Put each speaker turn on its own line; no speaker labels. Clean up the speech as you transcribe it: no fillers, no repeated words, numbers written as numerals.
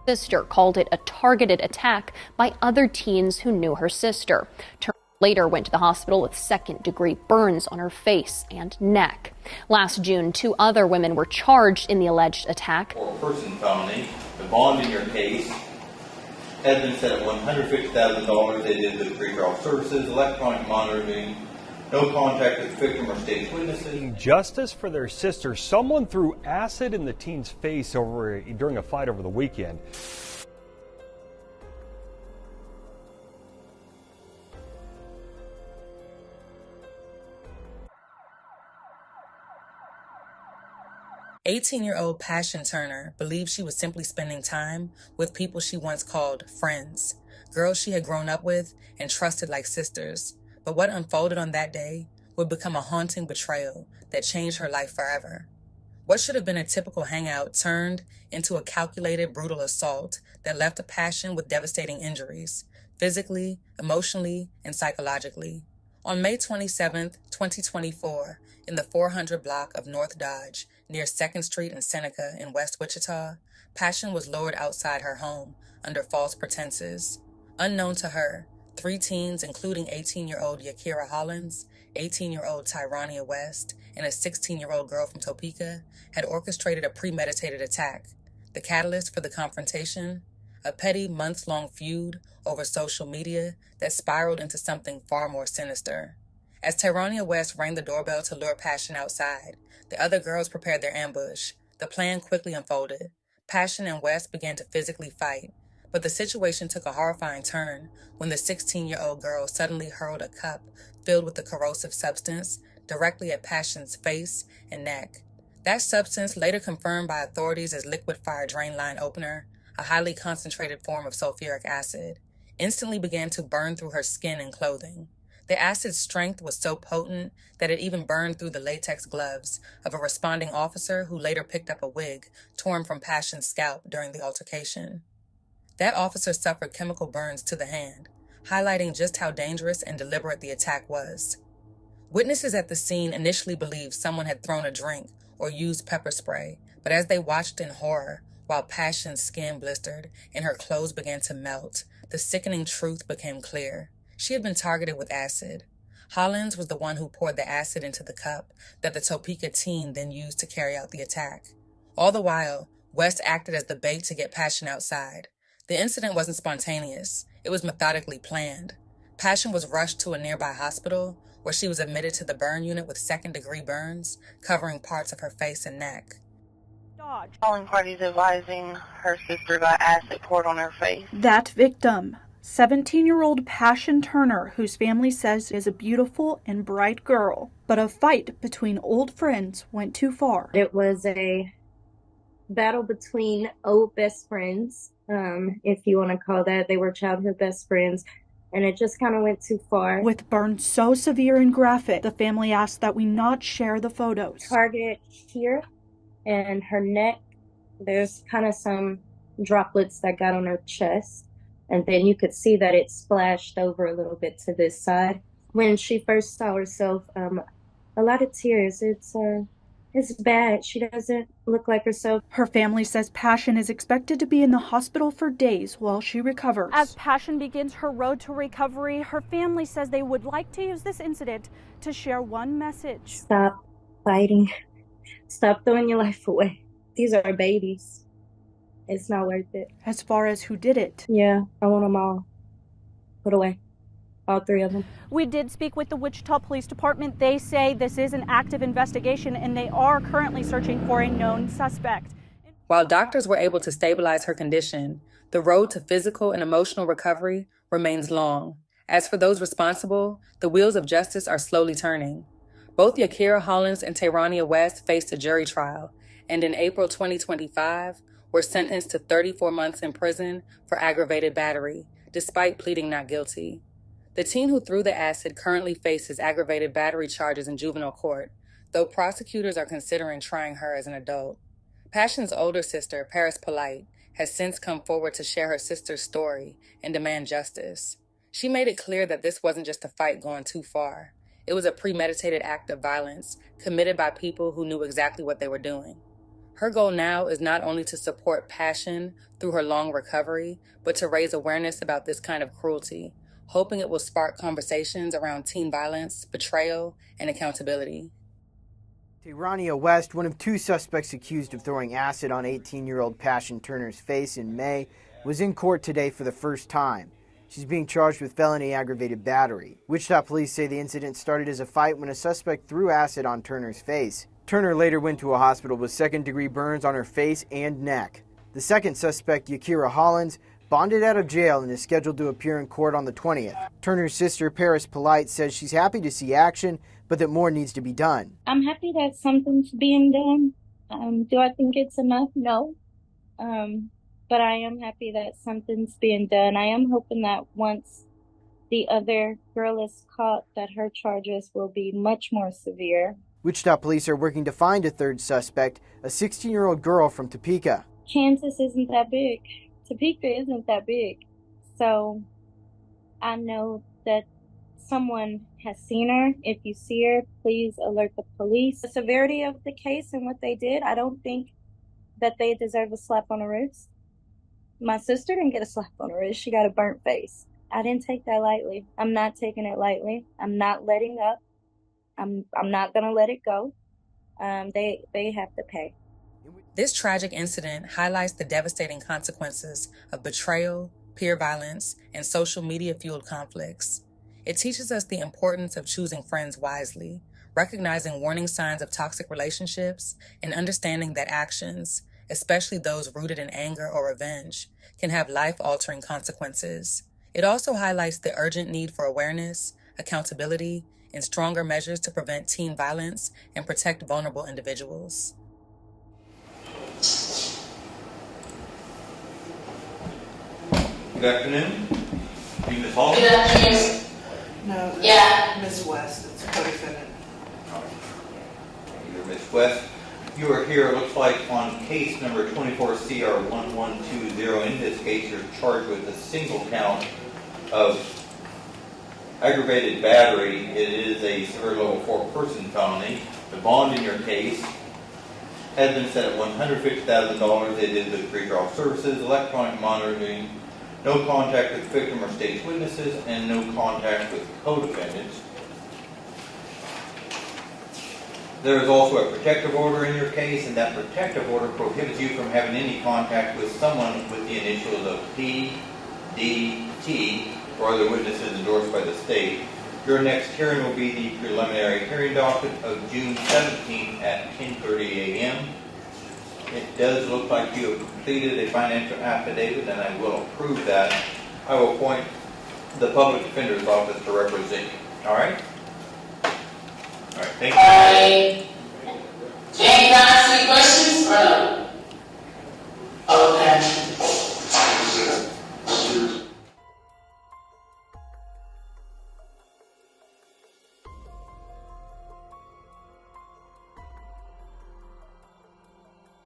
Sister called it a targeted attack by other teens who knew her sister. Turner later went to the hospital with second-degree burns on her face and neck. Last June, 2 other women were charged in the alleged attack.
For a person felony, the bond in your case has been set at $150,000. They did the pretrial services, electronic monitoring, no contact with the victim or state witnesses.
Justice for their sister. Someone threw acid in the teen's face during a fight over the weekend.
"18-year-old Passion Turner believed she was simply spending time with people she once called friends, girls she had grown up with and trusted like sisters. But what unfolded on that day would become a haunting betrayal that changed her life forever. What should have been a typical hangout turned into a calculated, brutal assault that left a Passion with devastating injuries, physically, emotionally, and psychologically. On May 27, 2024, in the 400 block of North Dodge, near 2nd Street and Seneca in West Wichita, Passion was lured outside her home under false pretenses. Unknown to her, 3 teens, including 18-year-old Yakira Hollins, 18-year-old Tyrania West, and a 16-year-old girl from Topeka, had orchestrated a premeditated attack. The catalyst for the confrontation? A petty, months-long feud over social media that spiraled into something far more sinister. As Tyrania West rang the doorbell to lure Passion outside, the other girls prepared their ambush. The plan quickly unfolded. Passion and West began to physically fight, but the situation took a horrifying turn when the 16-year-old girl suddenly hurled a cup filled with a corrosive substance directly at Passion's face and neck. That substance, later confirmed by authorities as liquid fire drain line opener, a highly concentrated form of sulfuric acid, instantly began to burn through her skin and clothing. The acid's strength was so potent that it even burned through the latex gloves of a responding officer who later picked up a wig torn from Passion's scalp during the altercation. That officer suffered chemical burns to the hand, highlighting just how dangerous and deliberate the attack was. Witnesses at the scene initially believed someone had thrown a drink or used pepper spray, but as they watched in horror while Passion's skin blistered and her clothes began to melt, the sickening truth became clear. She had been targeted with acid. Hollins was the one who poured the acid into the cup that the Topeka teen then used to carry out the attack. All the while, West acted as the bait to get Passion outside. The incident wasn't spontaneous. It was methodically planned. Passion was rushed to a nearby hospital where she was admitted to the burn unit with second-degree burns covering parts of her face and neck.
Calling parties advising her sister got acid poured on her face.
That victim, 17-year-old Passion Turner, whose family says is a beautiful and bright girl, but a fight between old friends went too far.
It was a battle between old best friends, if you want to call that. They were childhood best friends, and it just kind of went too far.
With burns so severe and graphic, the family asked that we not share the photos.
Targeted here and her neck, there's kind of some droplets that got on her chest. And then you could see that it splashed over a little bit to this side. When she first saw herself, a lot of tears. It's bad. She doesn't look like herself.
Her family says Passion is expected to be in the hospital for days while she recovers. As Passion begins her road to recovery, her family says they would like to use this incident to share one message.
Stop fighting. Stop throwing your life away. These are babies. It's not worth it.
As far as who did it?
Yeah, I want them all put away. All 3 of them.
We did speak with the Wichita Police Department. They say this is an active investigation and they are currently searching for a known suspect.
While doctors were able to stabilize her condition, the road to physical and emotional recovery remains long. As for those responsible, the wheels of justice are slowly turning. Both Yakira Hollins and Tyrania West faced a jury trial, and in April 2025, were sentenced to 34 months in prison for aggravated battery, despite pleading not guilty. The teen who threw the acid currently faces aggravated battery charges in juvenile court, though prosecutors are considering trying her as an adult. Passion's older sister, Paris Polite, has since come forward to share her sister's story and demand justice. She made it clear that this wasn't just a fight going too far. It was a premeditated act of violence committed by people who knew exactly what they were doing. Her goal now is not only to support Passion through her long recovery, but to raise awareness about this kind of cruelty, hoping it will spark conversations around teen violence, betrayal, and accountability.
Rania West, one of two suspects accused of throwing acid on 18-year-old Passion Turner's face in May, was in court today for the first time. She's being charged with felony aggravated battery. Wichita police say the incident started as a fight when a suspect threw acid on Turner's face. Turner later went to a hospital with second-degree burns on her face and neck. The second suspect, Yakira Hollins, bonded out of jail and is scheduled to appear in court on the 20th. Turner's sister, Paris Polite, says she's happy to see action, but that more needs to be done.
I'm happy that something's being done. Do I think it's enough? No. But I am happy that something's being done. I am hoping that once the other girl is caught, that her charges will be much more severe.
Wichita police are working to find a third suspect, a 16-year-old girl from Topeka.
Kansas isn't that big. Topeka isn't that big. So I know that someone has seen her. If you see her, please alert the police. The severity of the case and what they did, I don't think that they deserve a slap on the wrist. My sister didn't get a slap on the wrist. She got a burnt face. I didn't take that lightly. I'm not taking it lightly. I'm not letting up. I'm not going to let it go. They have to pay.
This tragic incident highlights the devastating consequences of betrayal, peer violence, and social media-fueled conflicts. It teaches us the importance of choosing friends wisely, recognizing warning signs of toxic relationships, and understanding that actions, especially those rooted in anger or revenge, can have life-altering consequences. It also highlights the urgent need for awareness, accountability, and stronger measures to prevent teen violence and protect vulnerable individuals.
Good afternoon. Are you Ms. Hall?
Good afternoon.
No,
Yeah.
Ms. West, it's a co-defendant.
You're Ms. West. You are here, it looks like, on case number 24CR1120. In this case, you're charged with a single count of aggravated battery. It is a severe level 4 person felony. The bond in your case has been set at $150,000. It is with pretrial services, electronic monitoring, no contact with victim or state's witnesses, and no contact with co-defendants. There is also a protective order in your case, and that protective order prohibits you from having any contact with someone with the initials of P, D, T, or other witnesses endorsed by the state. Your next hearing will be the preliminary hearing docket of June 17th at 10:30 a.m. It does look like you have completed a financial affidavit, and I will approve that. I will appoint the public defender's office to represent you. All right? All right, thank you.
Bye.